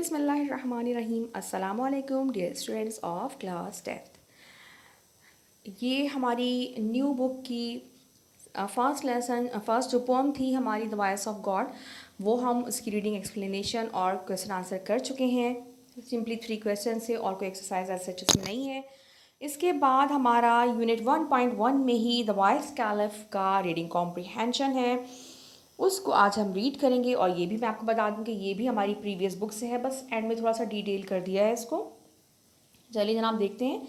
بسم اللہ الرحمن الرحیم. السلام علیکم ڈیئر اسٹوڈنٹس آف کلاس 10. یہ ہماری نیو بک کی فرسٹ جو پوم تھی ہماری دا وائس آف گاڈ، وہ ہم اس کی ریڈنگ ایکسپلینیشن اور کویشچن آنسر کر چکے ہیں. سمپلی 3 کویشچن سے اور کوئی ایکسرسائز ایسا اس میں نہیں ہے. اس کے بعد ہمارا یونٹ 1.1 میں ہی دا وائس کیلف کا ریڈنگ کمپریہنشن ہے، اس کو آج ہم ریڈ کریں گے. اور یہ بھی میں آپ کو بتا دوں کہ یہ بھی ہماری پریویس بک سے ہے، بس اینڈ میں تھوڑا سا ڈیٹیل کر دیا ہے اس کو. چلیے جناب دیکھتے ہیں.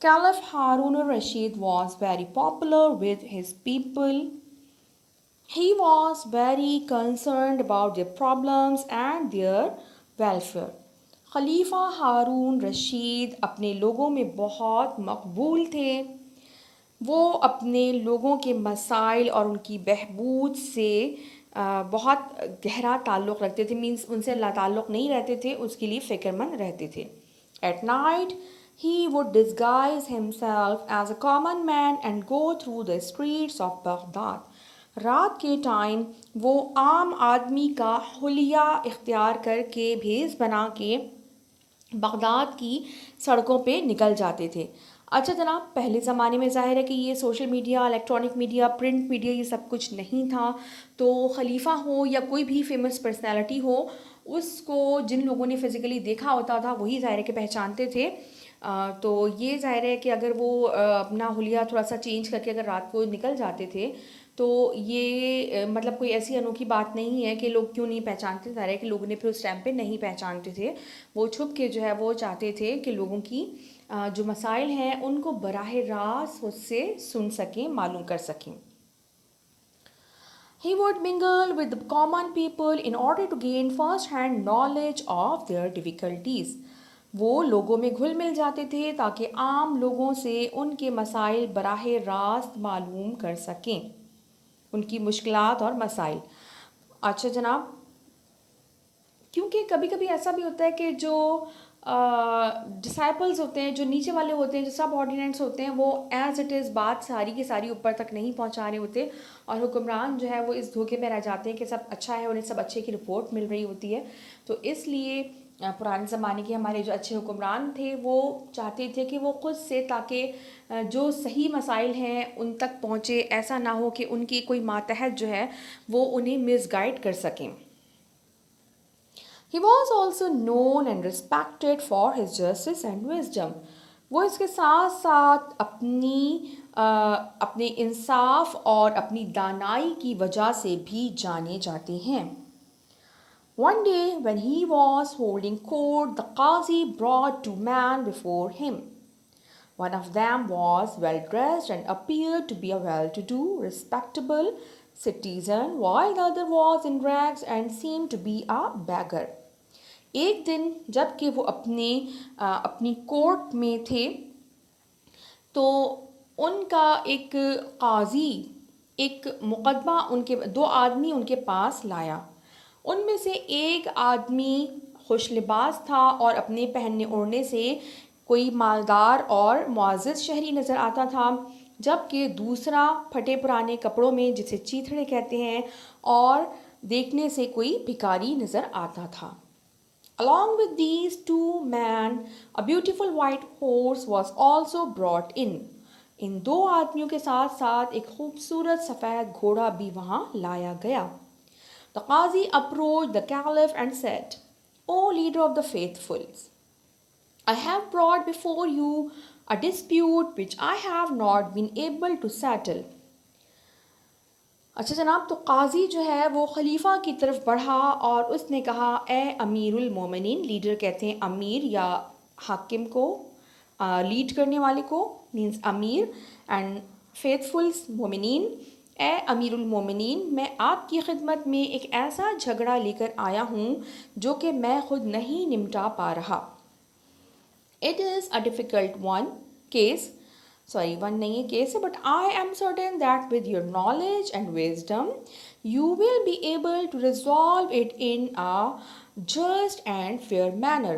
Caliph Harun al-Rashid was very popular with his people. He was very concerned about their problems and their welfare. خلیفہ ہارون رشید اپنے لوگوں میں بہت مقبول تھے. وہ اپنے لوگوں کے مسائل اور ان کی بہبود سے بہت گہرا تعلق رکھتے تھے. مینس ان سے لا تعلق نہیں رہتے تھے، اس کے لیے فکر مند رہتے تھے. At night he would disguise himself as a common man and go through the streets of Baghdad. رات کے ٹائم وہ عام آدمی کا حلیہ اختیار کر کے بھیس بنا کے بغداد کی سڑکوں پہ نکل جاتے تھے. اچھا جناب، پہلے زمانے میں ظاہر ہے کہ یہ social media, electronic media, print media یہ سب کچھ نہیں تھا، تو خلیفہ ہو یا کوئی بھی فیمس پرسنالٹی ہو، اس کو جن لوگوں نے فزیکلی دیکھا ہوتا تھا وہی ظاہر ہے کہ پہچانتے تھے. تو یہ ظاہر ہے کہ اگر وہ اپنا حلیہ تھوڑا سا چینج کر کے اگر رات کو نکل جاتے تھے تو یہ مطلب کوئی ایسی انوکھی بات نہیں ہے کہ لوگ کیوں نہیں پہچانتے. ظاہر ہے کہ لوگوں نے پھر اس ٹائم پہ نہیں پہچانتے تھے. وہ چھپ کے جو ہے وہ چاہتے تھے کہ لوگوں کی جو مسائل ہیں ان کو براہ راست اس سے سن سکیں، معلوم کر سکیں. He would mingle with the common people in order to gain first-hand knowledge of their difficulties. وہ لوگوں میں گھل مل جاتے تھے تاکہ عام لوگوں سے ان کے مسائل براہ راست معلوم کر سکیں، ان کی مشکلات اور مسائل. اچھا جناب، کیونکہ کبھی کبھی ایسا بھی ہوتا ہے کہ جو ڈسائپلز ہوتے ہیں، جو نیچے والے ہوتے ہیں، جو سب آرڈیننٹس ہوتے ہیں، وہ ایز اٹ از بات ساری کی ساری اوپر تک نہیں پہنچا رہے ہوتے، اور حکمران جو ہے وہ اس دھوکے میں رہ جاتے ہیں کہ سب اچھا ہے، انہیں سب اچھے کی رپورٹ مل رہی ہوتی ہے. تو اس لیے پرانے زمانے کے ہمارے جو اچھے حکمران تھے وہ چاہتے تھے کہ وہ خود سے، تاکہ جو صحیح مسائل ہیں ان تک پہنچے، ایسا نہ ہو کہ ان کی کوئی ماتحت جو ہے وہ انہیں مس گائڈ کر سکیں. He was also known and respected for his justice and wisdom. وہ اس کے ساتھ ساتھ اپنے انصاف اور اپنی دانائی کی وجہ سے بھی جانے جاتے ہیں. One day when he was holding court, the Qazi brought 2 men before him. One of them was well dressed and appeared to be a well-to-do, respectable citizen, while the other was in rags and seemed to be a beggar. ایک دن جب کہ وہ اپنی court میں تھے تو ان کا ایک قاضی ایک مقدمہ ان کے 2 آدمی ان کے پاس لایا. ان میں سے ایک آدمی خوش لباس تھا اور اپنے پہننے اوڑھنے سے کوئی مالدار اور معزز شہری نظر آتا تھا، جبکہ دوسرا پھٹے پرانے کپڑوں میں، جسے چیتھڑے کہتے ہیں، اور دیکھنے سے کوئی بھکاری نظر آتا تھا. Along with these 2 men, a beautiful white horse was also brought in. ان 2 آدمیوں کے ساتھ ساتھ ایک خوبصورت سفید گھوڑا بھی وہاں لایا گیا. The Qazi approached the Caliph and said, "O leader of the faithful, I have brought before you a dispute which I have not been able to settle." اچھا جناب، تو قاضی جو ہے وہ خلیفہ کی طرف بڑھا اور اس نے کہا، اے امیر المومنین، لیڈر کہتے ہیں امیر یا حاکم کو، لیڈ کرنے والے کو مینس امیر، اینڈ فیتھفلس مومنین، اے امیر المومنین، میں آپ کی خدمت میں ایک ایسا جھگڑا لے کر آیا ہوں جو کہ میں خود نہیں نمٹا پا رہا. It is a difficult one نہیں ہے کیس ہے, but I am certain that with your knowledge and wisdom you will be able to resolve it in a just and fair manner.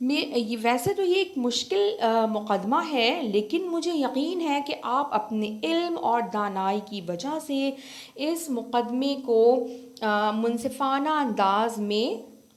ویسے تو یہ ایک مشکل مقدمہ ہے، لیکن مجھے یقین ہے کہ آپ اپنے علم اور دانائی کی وجہ سے اس مقدمے کو منصفانہ انداز میں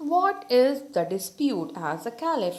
What is the dispute? asked the caliph.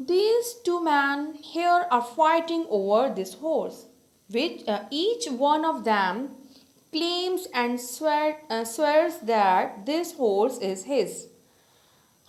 These two men here are fighting over this horse, which each one of them claims and swears that this horse is his.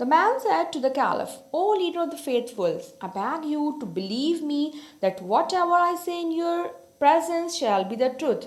The man said to the Caliph, O leader of the faithfuls, I beg you to believe me that whatever I say in your presence shall be the truth.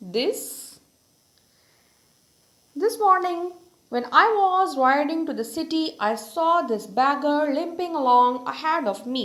This morning, when I was riding to the city, I saw this beggar limping along ahead of me.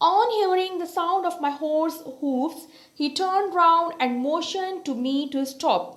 On hearing the sound of my horse hoofs, he turned round and motioned to me to stop.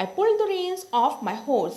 I pulled the reins of my horse.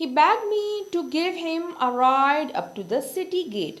He begged me to give him a ride up to the city gate.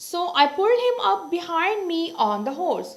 So I pulled him up behind me on the horse.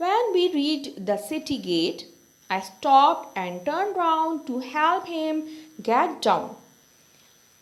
When we reached the city gate, I stopped and turned round to help him get down.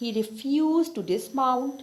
He refused to dismount.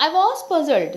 I was puzzled.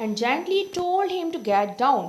And gently told him to get down.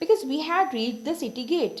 Because we had reached the city gate.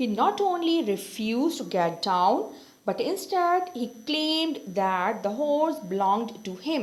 He not only refused to get down, but instead he claimed that the horse belonged to him.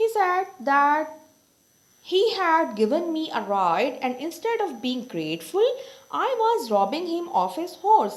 He said that he had given me a ride and instead of being grateful, I was robbing him of his horse.